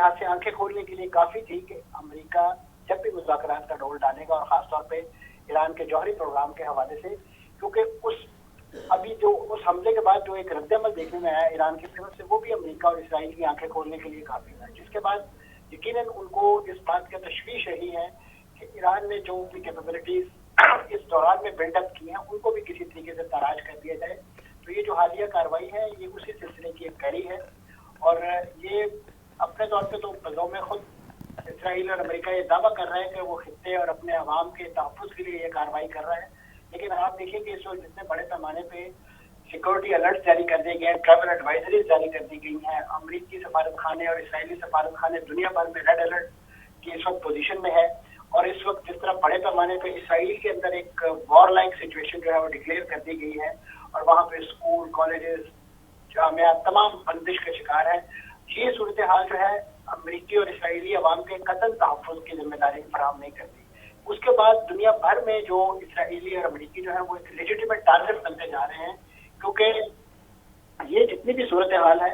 लिहाज से आंखें खोलने के लिए काफी थी कि अमेरिका जब भी मुज़ाकरात का डोल डालेगा, और खासतौर पे ईरान के जौहरी प्रोग्राम के हवाले से, क्योंकि अभी जो उस हमले के बाद जो एक रद्दअमल देखने में आया ईरान की तरफ से, वो भी अमेरिका और इसराइल की आंखें खोलने के लिए काफी था, जिसके बाद यकीनन उनको इस बात की तशवीश रही है कि ईरान ने जो अपनी कैपेबिलिटीज इस दौरान में बिल्डअप की हैं, उनको भी किसी तरीके से ताराज कर दिया जाए। तो ये जो हालिया कार्रवाई है, ये उसी सिलसिले की एक कड़ी है, और ये अपने तौर पे तो बज़ौ में खुद इसराइल और अमेरिका ये दावा कर रहे हैं कि वो खित्ते और अपने अवाम के तहफ़्फ़ुज़ के लिए ये कार्रवाई कर रहा है, लेकिन आप देखिए कि इस वक्त जितने बड़े पैमाने पे सिक्योरिटी अलर्ट जारी कर दिए गए हैं, ट्रैवल एडवाइजरीज जारी कर दी गई हैं, अमरीकी सफारत खाने और इसराइली सफारत खाने दुनिया भर में रेड अलर्ट की इस वक्त पोजीशन में है, और इस वक्त जिस तरह बड़े पैमाने पे इसराइल के अंदर एक वॉर लाइक सिचुएशन जो है वो डिक्लेयर कर दी गई है, और वहाँ पे स्कूल, कॉलेजेस, जामिया तमाम बंदिश के शिकार हैं। ये सूरत हाल जो है अमरीकी और इसराइली अवाम के कतल तहफ़्फ़ुज़ की जिम्मेदारी फराहम नहीं करती। उसके बाद दुनिया भर में जो इसराइली और अमरीकी जो है वो एक लेजिटिमेट टारगेट बनते जा रहे हैं, क्योंकि ये जितनी भी सूरत हाल है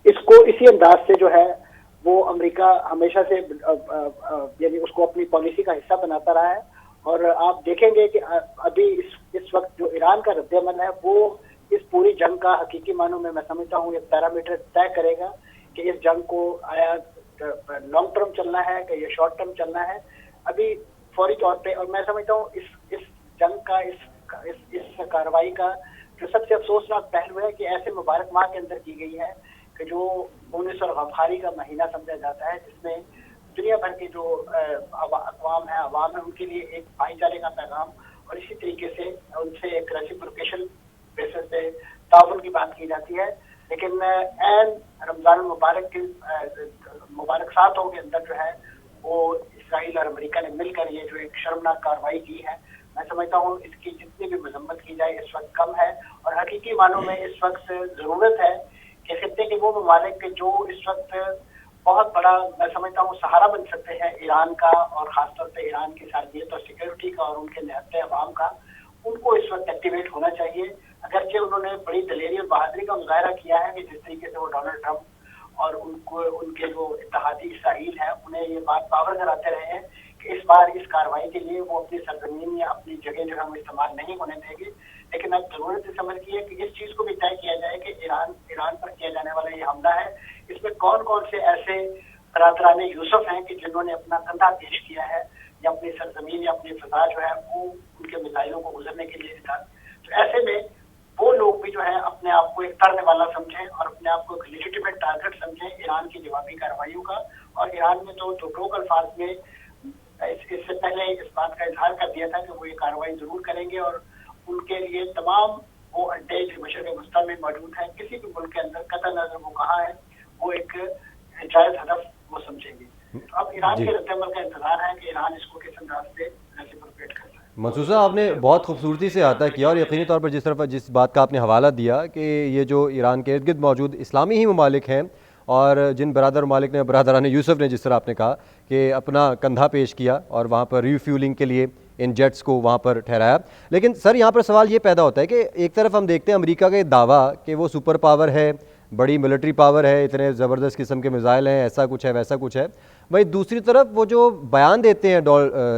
इसको इसी अंदाज से जो है वो अमेरिका हमेशा से यानी उसको अपनी पॉलिसी का हिस्सा बनाता रहा है। और आप देखेंगे कि अभी इस वक्त जो ईरान का रद्दअमल है वो इस पूरी जंग का हकीकी मानों में मैं समझता हूँ एक पैरामीटर तय करेगा कि इस जंग को आया लॉन्ग टर्म चलना है कि ये शॉर्ट टर्म चलना है। अभी फौरी तौर पे, और मैं समझता हूँ इस जंग का इस कार्रवाई का जो सबसे अफसोसनाक पहलू है कि ऐसे मुबारक माह के अंदर की गई है कि जो 19 और गफ़ारी का महीना समझा जाता है, जिसमें दुनिया भर के जो अवाम है उनके लिए एक भाईचारे का पैगाम और इसी तरीके से उनसे एक रेसिप्रोकेशन बेसिस पे ताउन की बात की जाती है। लेकिन ऐन रमजान मुबारक के मुबारक सातों के अंदर जो है वो इसराइल और अमेरिका ने मिलकर ये जो एक शर्मनाक कार्रवाई की है, मैं समझता हूँ इसकी जितनी भी मजम्मत की जाए इस वक्त कम है, और हकीकी मानों में इस वक्त जरूरत है कि खित्ते के वो ममालिक के जो इस वक्त बहुत बड़ा मैं समझता हूँ सहारा बन सकते हैं ईरान का, और खासतौर पे ईरान की सार्जियत और सिक्योरिटी का और उनके निहत्ते अवाम का, उनको इस वक्त एक्टिवेट होना चाहिए। अगरचे उन्होंने बड़ी दलेरी और बहादुरी का मुजाहरा किया है कि जिस तरीके से वो डोनाल्ड ट्रंप और उनके जो इत्तेहादी इसराइल है उन्हें ये बात पावर कराते रहे हैं कि इस बार इस कार्रवाई के लिए वो अपनी सरजमीन या अपनी जगह जो है वो इस्तेमाल नहीं होने देंगे। लेकिन अब जरूरत इस अमल की है कि इस चीज को भी तय किया जाए कि ईरान पर किया जाने वाला ये हमला है, इसमें कौन कौन से ऐसे बरादराने यूसुफ हैं कि जिन्होंने अपना कंधा पेश किया है या अपनी सरजमीन या अपनी फजा जो है वो उनके मिसाइलों को गुजरने के लिए था। तो ऐसे में वो लोग भी जो है अपने आप को एक तड़ने वाला समझें और अपने आप को एक लेजिटिमेट टारगेट समझें ईरान की जवाबी कार्रवाइयों का। और ईरान ने तो ठोक अल्फाज में इससे पहले इस बात का इजहार कर दिया था कि वो ये कार्रवाई जरूर करेंगे, और उनके लिए तमाम वो अड्डे जो मशरक़ वस्ती में मौजूद हैं किसी भी मुल्क के अंदर कतई नज़र वो कहाँ है वो एक जायज़ हदफ वो समझेंगे। तो अब ईरान के रद्दअमल का इंतजार है कि ईरान इसको किस अंदाज से रेसिप्रोकेट करता है। मंसूर साहब, आपने बहुत खूबसूरती से अहाता किया, और यकीनी तौर पर जिस बात का आपने हवाला दिया कि ये जो ईरान के इर्द गिर्द मौजूद इस्लामी ही ममालिक हैं और जिन बरादर ममालिक ने, बरादरान यूसुफ ने, जिस तरह आपने कहा कि अपना कंधा पेश किया और वहाँ पर रिफ्यूलिंग के लिए इन जेट्स को वहाँ पर ठहराया। लेकिन सर यहाँ पर सवाल ये पैदा होता है कि एक तरफ हम देखते हैं अमेरिका का ये दावा कि वो सुपर पावर है, बड़ी मिलिट्री पावर है, इतने ज़बरदस्त किस्म के मिसाइल हैं, ऐसा कुछ है वैसा कुछ है, भाई दूसरी तरफ वो जो बयान देते हैं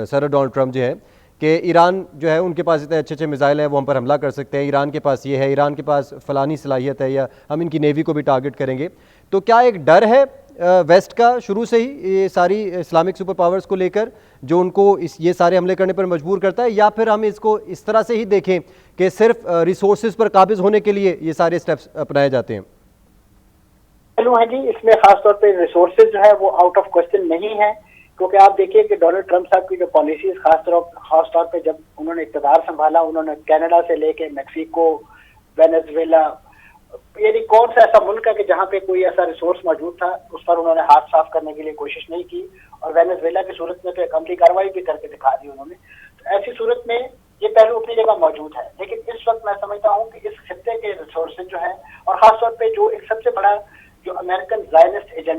सर डोनाल्ड ट्रंप जो है कि ईरान जो है उनके पास इतने अच्छे अच्छे मिसाइल हैं, वो हम पर हमला कर सकते हैं, ईरान के पास ये है, ईरान के पास फ़लानी सलाहियत है, या हम इनकी नेवी को भी टारगेट करेंगे। तो क्या एक डर है वेस्ट का शुरू से ही ये सारी इस्लामिक सुपर पावर्स को लेकर जो उनको ये सारे हमले करने पर मजबूर करता है, या फिर हम इसको इस तरह से ही देखें कि सिर्फ रिसोर्सेज पर काबिज होने के लिए ये सारे स्टेप्स अपनाए जाते हैं? चलो है जी, इसमें खासतौर पे रिसोर्सेज जो है वो आउट ऑफ क्वेश्चन नहीं है, क्योंकि आप देखिए कि डोनाल्ड ट्रंप साहब की जो पॉलिसीज खास तौर पे जब उन्होंने इक़्तिदार संभाला, उन्होंने कनाडा से लेके मैक्सिको, वेनेजुएला, यानी कौन सा ऐसा मुल्क है कि जहाँ पे कोई ऐसा रिसोर्स मौजूद था उस पर उन्होंने हाथ साफ करने के लिए कोशिश नहीं की, और वेनेजुएला की सूरत में तो एक अमली कार्रवाई भी करके दिखा दी उन्होंने। तो ऐसी सूरत में ये पहलू अपनी जगह मौजूद है, लेकिन इस वक्त मैं समझता हूँ कि इस खित्ते के रिसोर्सेज जो है, और खासतौर पर जो एक सबसे बड़ा जो अमेरिकन ज़ायनिस्ट एजेंडा